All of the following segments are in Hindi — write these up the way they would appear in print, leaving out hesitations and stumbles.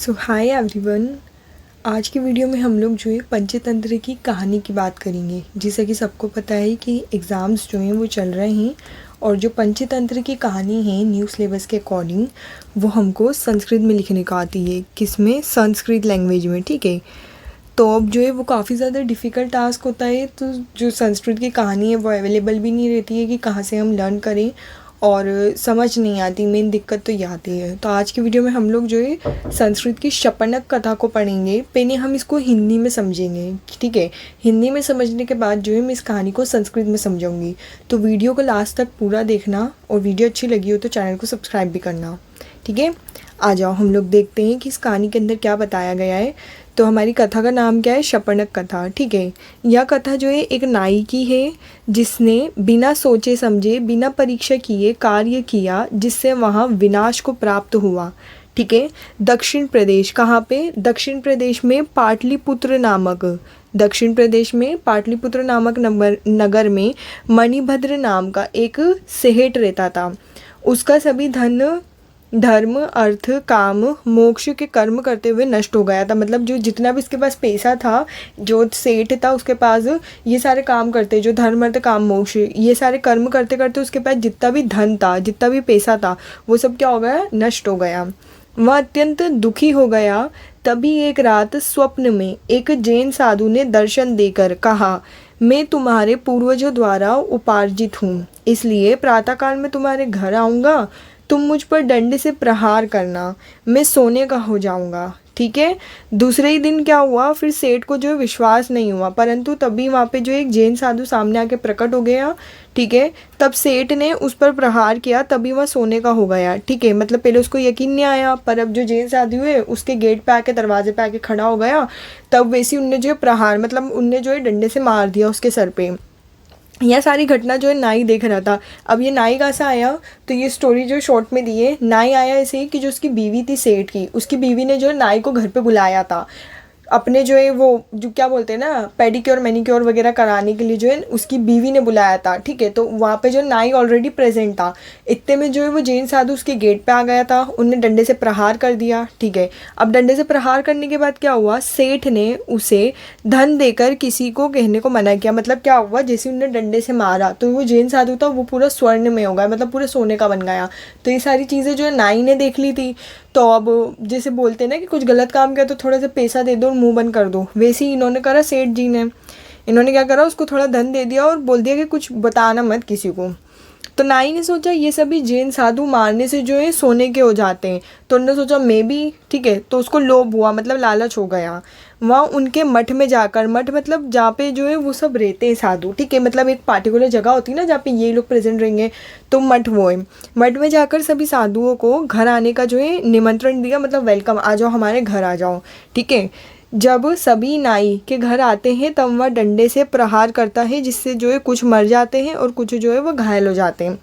सो हाय एवरीवन। आज की वीडियो में हम लोग जो है पंचतंत्र की कहानी की बात करेंगे। जैसा कि सबको पता है कि एग्ज़ाम्स जो हैं वो चल रहे हैं और जो पंचतंत्र की कहानी है न्यू सिलेबस के अकॉर्डिंग वो हमको संस्कृत में लिखने को आती है। किसमें? संस्कृत लैंग्वेज में। ठीक है, तो अब जो है वो काफ़ी ज़्यादा डिफ़िकल्ट टास्क होता है। तो जो संस्कृत की कहानी है वो अवेलेबल भी नहीं रहती है कि कहाँ से हम लर्न करें और समझ नहीं आती। मेन दिक्कत तो ये आती है। तो आज की वीडियो में हम लोग जो है संस्कृत की शपनक कथा को पढ़ेंगे। पहले हम इसको हिंदी में समझेंगे। ठीक है, हिंदी में समझने के बाद जो है मैं इस कहानी को संस्कृत में समझाऊंगी। तो वीडियो को लास्ट तक पूरा देखना और वीडियो अच्छी लगी हो तो चैनल को सब्सक्राइब भी करना। ठीक है, आ जाओ हम लोग देखते हैं कि इस कहानी के अंदर क्या बताया गया है। तो हमारी कथा का नाम क्या है? शपनक कथा। ठीक है, यह कथा जो है एक नाई की है जिसने बिना सोचे समझे बिना परीक्षा किए कार्य किया जिससे वहाँ विनाश को प्राप्त हुआ। ठीक है, दक्षिण प्रदेश। कहाँ पे? दक्षिण प्रदेश में पाटलिपुत्र नामक नगर में मणिभद्र नाम का एक सेठ रहता था। उसका सभी धर्म अर्थ काम मोक्ष के कर्म करते हुए नष्ट हो गया था। मतलब जो जितना भी इसके पास पैसा था, जो सेठ था उसके पास ये सारे काम करते, जो धर्म अर्थ काम मोक्ष ये सारे कर्म करते करते उसके पास जितना भी धन था, जितना भी पैसा था, वो सब क्या हो गया? नष्ट हो गया। वह अत्यंत दुखी हो गया। तभी एक रात स्वप्न में एक जैन साधु ने दर्शन देकर कहा, मैं तुम्हारे पूर्वजों द्वारा उपार्जित हूँ, इसलिए प्रातःकाल में तुम्हारे घर आऊँगा। तुम मुझ पर डंडे से प्रहार करना, मैं सोने का हो जाऊंगा। ठीक है, दूसरे ही दिन क्या हुआ? फिर सेठ को जो है विश्वास नहीं हुआ, परंतु तभी वहाँ पे जो एक जैन साधु सामने आके प्रकट हो गया। ठीक है, तब सेठ ने उस पर प्रहार किया, तभी वह सोने का हो गया। ठीक है, मतलब पहले उसको यकीन नहीं आया, पर अब जो जैन साधु है उसके गेट पे आके, दरवाजे पे आके खड़ा हो गया, तब वैसे उनने जो है प्रहार, मतलब उनने जो है डंडे से मार दिया उसके सर पे। यह सारी घटना जो है नाई देख रहा था। अब ये नाई कहाँ से आया? तो ये स्टोरी जो शॉर्ट में दी है, नाई आया ऐसे ही कि जो उसकी बीवी थी सेठ की, उसकी बीवी ने जो है नाई को घर पे बुलाया था अपने जो है वो जो क्या बोलते हैं ना, पेडिक्योर मैनिक्योर वगैरह कराने के लिए जो है उसकी बीवी ने बुलाया था। ठीक है, तो वहाँ पे जो नाई ऑलरेडी प्रेजेंट था। इतने में जो है वो जैन साधु उसके गेट पे आ गया था, उनने डंडे से प्रहार कर दिया। ठीक है, अब डंडे से प्रहार करने के बाद क्या हुआ? सेठ ने उसे धन देकर किसी को कहने को मना किया। मतलब क्या हुआ? जैसे उनने डंडे से मारा तो वो जैन साधु था वो पूरा स्वर्ण में हो गया, मतलब पूरे सोने का बन गया। तो ये सारी चीज़ें जो है नाई ने देख ली थी। तो अब जैसे बोलते हैं ना कि कुछ गलत काम किया तो थोड़ा सा पैसा दे दो और मुंह बंद कर दो, वैसे ही इन्होंने करा सेठ जी ने। इन्होंने क्या करा? उसको थोड़ा धन दे दिया और बोल दिया कि कुछ बताना मत किसी को। तो नाई ने सोचा ये सभी जैन साधु मारने से जो है सोने के हो जाते हैं, तो उन्होंने सोचा मैं भी। ठीक है, तो उसको लोभ हुआ, मतलब लालच हो गया। वहाँ उनके मठ में जाकर, मठ मतलब जहाँ पे जो है वो सब रहते हैं साधु। ठीक है, मतलब एक पार्टिकुलर जगह होती है ना जहाँ पे ये लोग प्रेजेंट रहेंगे, तो मठ वो है। मठ में जाकर सभी साधुओं को घर आने का जो है निमंत्रण दिया, मतलब वेलकम, आ जाओ हमारे घर आ जाओ। ठीक है, जब सभी नाई के घर आते हैं तब वह डंडे से प्रहार करता है जिससे जो है कुछ मर जाते हैं और कुछ जो है वो घायल हो जाते हैं।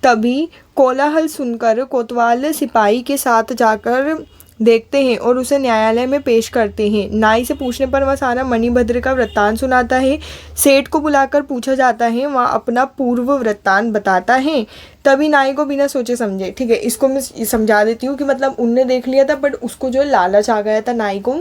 तभी कोलाहल सुनकर कोतवाल सिपाही के साथ जाकर देखते हैं और उसे न्यायालय में पेश करते हैं। नाई से पूछने पर वह सारा मणिभद्र का वृत्तांत सुनाता है। सेठ को बुलाकर पूछा जाता है, वह अपना पूर्व वृत्तांत बताता है। तभी नाई को बिना सोचे समझे, ठीक है, इसको मैं समझा देती हूँ कि मतलब उनने देख लिया था बट उसको जो है लालच आ गया था नाई को।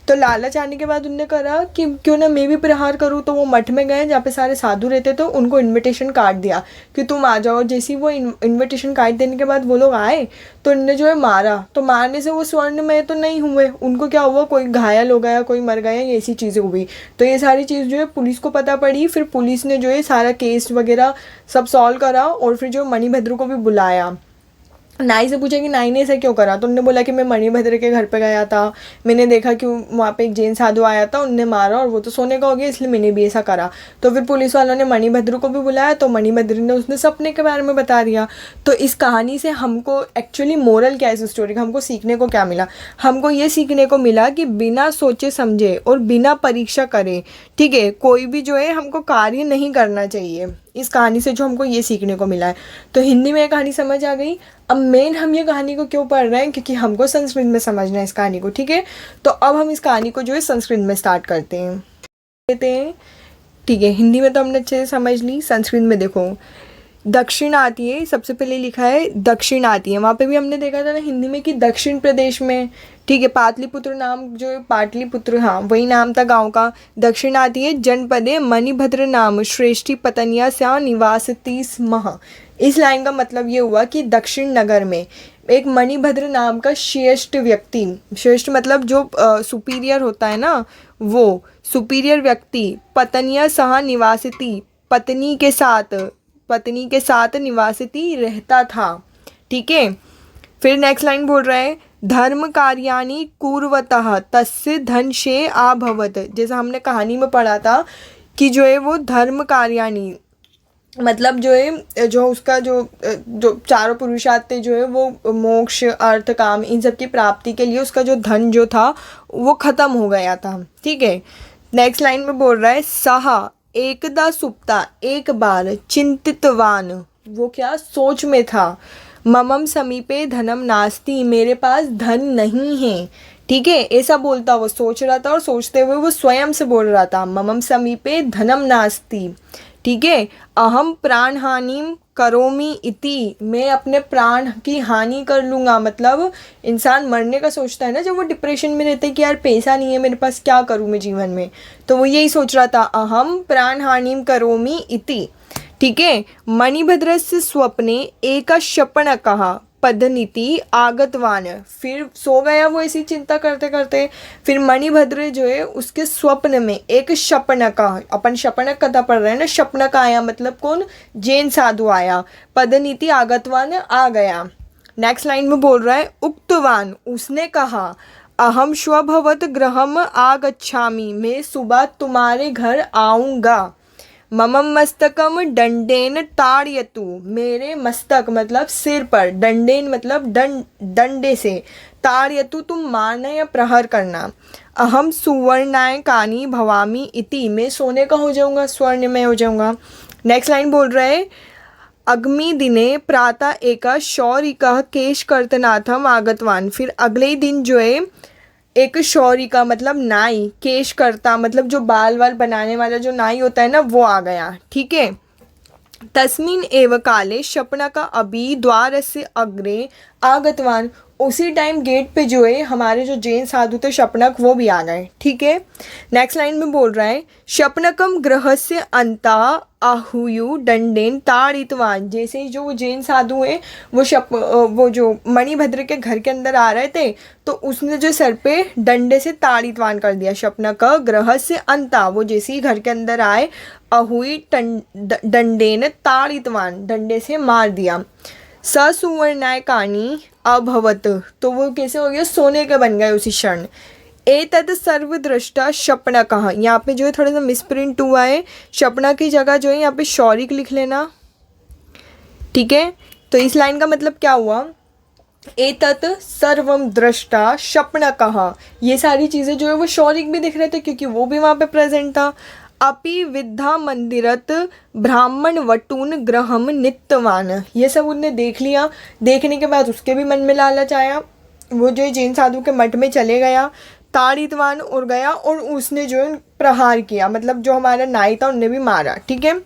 तो लालच आने के बाद उनने करा कि क्यों ना मैं भी प्रहार करूँ। तो वो मठ में गए जहाँ पे सारे साधु रहते, तो उनको इन्विटेशन कार्ड दिया कि तुम आ जाओ। जैसे ही वो इन्विटेशन कार्ड देने के बाद वो लोग आए तो उनने जो है मारा, तो मारने से वो स्वर्ण में तो नहीं हुए, उनको क्या हुआ, कोई घायल हो गया, कोई मर गया, ये ऐसी चीज़ें हुई। तो ये सारी चीज़ जो है पुलिस को पता पड़ी। फिर पुलिस ने जो है सारा केस वगैरह सब सॉल्व करा और फिर जो मणिभद्र को भी बुलाया। नाई से पूछा कि नाई ने ऐसा क्यों करा, तो उन्होंने बोला कि मैं मणिभद्र के घर पे गया था, मैंने देखा कि वहाँ पे एक जैन साधु आया था, उनने मारा और वो तो सोने का हो गया, इसलिए मैंने भी ऐसा करा। तो फिर पुलिस वालों ने मणिभद्र को भी बुलाया, तो मणिभद्र ने उसने सपने के बारे में बता दिया। तो इस कहानी से हमको एक्चुअली मोरल क्या है इस स्टोरी का, हमको सीखने को क्या मिला? हमको ये सीखने को मिला कि बिना सोचे समझे और बिना परीक्षा करे, ठीक है, कोई भी जो है हमको कार्य नहीं करना चाहिए। इस कहानी से जो हमको ये सीखने को मिला है। तो हिंदी में ये कहानी समझ आ गई। अब मेन हम ये कहानी को क्यों पढ़ रहे हैं, क्योंकि हमको संस्कृत में समझना है इस कहानी को। ठीक है, तो अब हम इस कहानी को जो है संस्कृत में स्टार्ट करते हैं। ठीक है, हिंदी में तो हमने अच्छे से समझ ली, संस्कृत में देखो। दक्षिण आती है, सबसे पहले लिखा है दक्षिण आती है। वहाँ पे भी हमने देखा था ना हिंदी में कि दक्षिण प्रदेश में, ठीक है, पाटलिपुत्र नाम जो है, पाटलिपुत्र, हाँ वही नाम था गांव का। दक्षिण आती है जनपदे मणिभद्र नाम श्रेष्ठी पतनिया स्या निवासती स्मः। इस लाइन का मतलब ये हुआ कि दक्षिण नगर में एक मणिभद्र नाम का श्रेष्ठ व्यक्ति, श्रेष्ठ मतलब जो सुपीरियर होता है ना, वो सुपीरियर व्यक्ति पतनिया सह निवासिती, पत्नी के साथ निवासिती रहता था, ठीक है। फिर नेक्स्ट लाइन बोल रहा है धर्म कार्याणि कुर्वतः तस्य धनशे आभवत। जैसा हमने कहानी में पढ़ा था कि जो है वो धर्म कार्याणि मतलब जो है, जो उसका जो चारों पुरुषार्थ थे जो है वो मोक्ष अर्थ काम इन सब की प्राप्ति के लिए उसका जो धन जो था वो ख़त्म हो गया था, ठीक है। नेक्स्ट लाइन में बोल रहा है सहा एकदा सुप्ता, एक बार चिंतितवान, वो क्या सोच में था, ममम समीपे धनम नास्ति, मेरे पास धन नहीं है, ठीक है। ऐसा बोलता वो सोच रहा था और सोचते हुए वो स्वयं से बोल रहा था ममम समीपे धनम नास्ति, ठीक है। अहम प्राण हानिम करोमी इति, मैं अपने प्राण की हानि कर लूँगा, मतलब इंसान मरने का सोचता है ना जब वो डिप्रेशन में रहता है कि यार पैसा नहीं है मेरे पास, क्या करूँ मैं जीवन में, तो वो यही सोच रहा था अहम प्राण हानिम करोमी इति, ठीक है। मणिभद्रस्य स्वप्ने एक शपनकः पदनीति आगतवान, फिर सो गया वो ऐसी चिंता करते करते। फिर मणिभद्र जो है उसके स्वप्न में एक शपनका, अपन शपनक कथा पढ़ रहे हैं ना, शपनक आया मतलब कौन, जैन साधु आया, पदनीति आगतवान आ गया। नेक्स्ट लाइन में बोल रहा है उक्तवान, उसने कहा अहम श्वभवत गृहम आगच्छामि, मैं सुबह तुम्हारे घर आऊँगा। ममम मस्तकम दंडेन ताड़यतु, मेरे मस्तक मतलब सिर पर, दंडेन मतलब डंडे से, ताड़यतु तुम मारना या प्रहार करना। अहम सुवर्णायकानी भवामी इति, मैं सोने का हो जाऊँगा, स्वर्ण में हो जाऊँगा। नेक्स्ट लाइन बोल रहे हैं अग्नि दिने प्रातः एका शौरिकः केशकर्तनाथम आगतवान, फिर अगले ही दिन जो है एक शौरी का मतलब नाई, केश करता मतलब जो बाल वाल बनाने वाला जो नाई होता है ना वो आ गया, ठीक है। तस्मिन एव काले शपनक अभी द्वार से अग्रे आगतवान, उसी टाइम गेट पे जो है हमारे जो जैन साधु थे शपनक वो भी आ गए, ठीक है। नेक्स्ट लाइन में बोल रहा है शपनकम ग्रह से अंता आहुयु दंडेन ताड़ितवान, जैसे ही जो वो जैन साधु हैं वो जो मणिभद्र के घर के अंदर आ रहे थे तो उसने जो सर पे डंडे से ताड़ितवान कर दिया। शपनक ग्रह से अंता, वो जैसे ही घर के अंदर आए अहुई दंडेन ताड़ितवान, डंडे से मार दिया। ससुवर्णायकानी अभवत, तो वो कैसे हो गया, सोने के बन गए उसी क्षण। एतद सर्वदृष्टा शपनकः, यहाँ पे जो है थोड़ा सा मिसप्रिंट हुआ है, शपना की जगह जो है यहाँ पे शौरिक लिख लेना, ठीक है। तो इस लाइन का मतलब क्या हुआ, एतत् सर्वम दृष्टा शपनकः, ये सारी चीज़ें जो है वो शौरिक भी दिख रहे थे क्योंकि वो भी वहाँ पे प्रेजेंट था। अपि विद्या मंदिरत ब्राह्मण वटून ग्रहम नित्यवान, ये सब उनने देख लिया, देखने के बाद उसके भी मन में लालच आया, वो जो जैन साधु के मठ में चले गया, ताड़ितवान उड़ गया और उसने जो प्रहार किया, मतलब जो हमारा नाई था उनने भी मारा, ठीक है।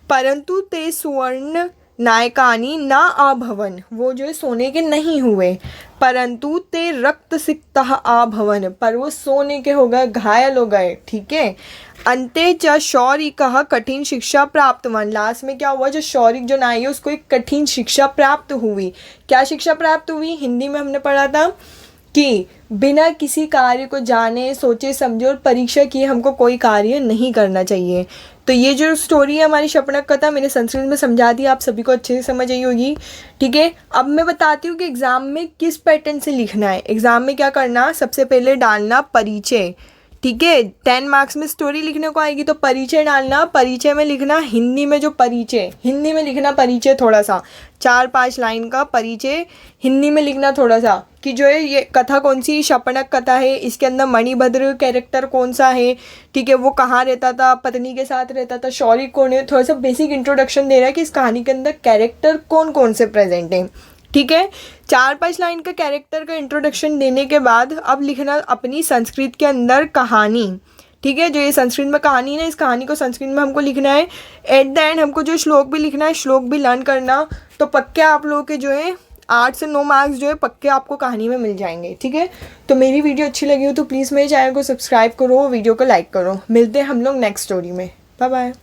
परंतु ते सुवर्ण नायकानी ना आभवन, वो जो है सोने के नहीं हुए, परंतु ते रक्त सिक्ता आभवन, पर वो सोने के हो गए, घायल हो गए, ठीक है। अंते च शौरिकः कठिन शिक्षा प्राप्तवान, लास्ट में क्या हुआ, जो शौरिक जो नाई है उसको एक कठिन शिक्षा प्राप्त हुई। क्या शिक्षा प्राप्त हुई, हिंदी में हमने पढ़ा था कि बिना किसी कार्य को जाने सोचे समझे और परीक्षा किए हमको कोई कार्य नहीं करना चाहिए। तो ये जो स्टोरी है हमारी शपनक कथा मैंने संस्कृत में समझा दी, आप सभी को अच्छे से समझ आई होगी, ठीक है। अब मैं बताती हूँ कि एग्ज़ाम में किस पैटर्न से लिखना है। एग्ज़ाम में क्या करना, सबसे पहले डालना परिचय, ठीक है। 10 मार्क्स में स्टोरी लिखने को आएगी तो परिचय डालना, परिचय में लिखना हिंदी में जो परिचय, हिंदी में लिखना परिचय थोड़ा सा 4-5 लाइन का परिचय हिंदी में लिखना थोड़ा सा, कि जो है ये कथा कौन सी शपनक कथा है, इसके अंदर मणिभद्र कैरेक्टर कौन सा है, ठीक है, वो कहाँ रहता था, पत्नी के साथ रहता था, शौरिक कौन है, थोड़ा सा बेसिक इंट्रोडक्शन दे रहा है कि इस कहानी के अंदर कैरेक्टर कौन कौन से प्रेजेंट हैं, ठीक है। 4-5 लाइन का कैरेक्टर का इंट्रोडक्शन देने के बाद अब लिखना अपनी संस्कृत के अंदर कहानी, ठीक है। जो ये संस्कृत में कहानी है ना, इस कहानी को संस्कृत में हमको लिखना है। एट द एंड हमको जो श्लोक भी लिखना है, श्लोक भी लर्न करना, तो पक्के आप लोगों के जो है 8 से 9 मार्क्स जो है पक्के आपको कहानी में मिल जाएंगे, ठीक है। तो मेरी वीडियो अच्छी लगी हो तो प्लीज़ मेरे चैनल को सब्सक्राइब करो, वीडियो को लाइक करो। मिलते हैं हम लोग नेक्स्ट स्टोरी में। Bye bye.